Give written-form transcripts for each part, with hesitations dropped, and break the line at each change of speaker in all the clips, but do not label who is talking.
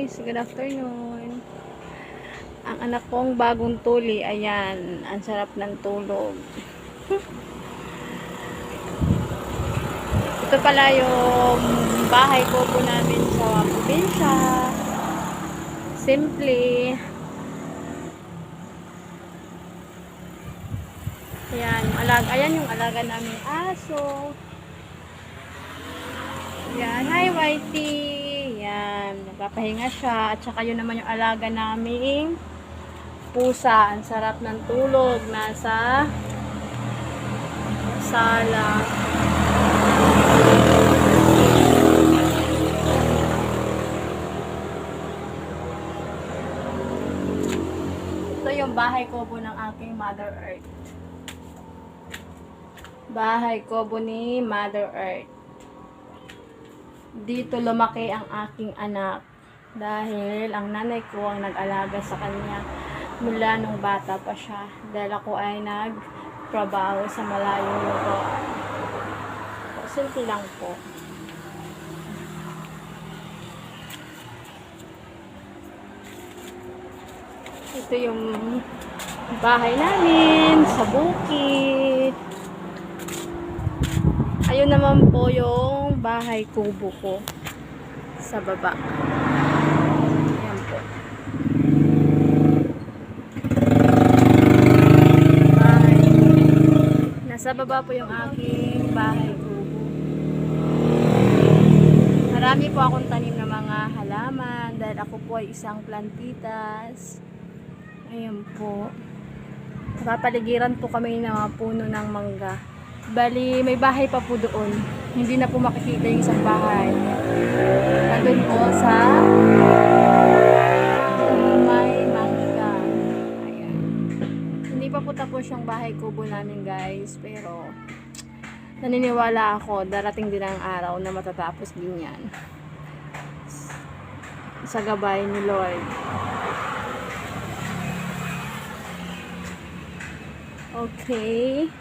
guys, good afternoon. Ang anak kong bagong tuli, ayan, ang sarap ng tulog. Ito pala yung bahay ko po namin sa probinsya. Simple. Ayan, ayan yung alaga naming aso. Yan, hi Whitey. Yan, nagpapahinga siya. At saka yun naman yung alaga naming pusa. Ang sarap ng tulog. Nasa sala. Ito yung bahay kubo ng aking Mother Earth. Bahay kubo ni Mother Earth. Dito lumaki ang aking anak dahil ang nanay ko ang nag-alaga sa kanya mula nung bata pa siya dahil ako ay nagtrabaho sa malayong lugar. Simple lang po. Ito yung bahay namin sa bukid. Ayun naman po yung bahay kubo ko sa baba. Ayan po. Bahay. Nasa baba po yung aking bahay kubo. Marami po akong tanim na mga halaman dahil ako po ay isang plantitas. Ayan po. Napapaligiran po kami ng mga puno ng mangga. Bali, may bahay pa po doon. Hindi na po makikita yung isang bahay. Nandun po sa may mangga. Ayan. Hindi pa po tapos yung bahay kubo namin guys. Pero, naniniwala ako, darating din ang araw na matatapos din yan. Sa gabay ni Lord. Okay.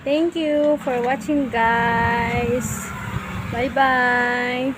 Thank you for watching guys. Bye bye.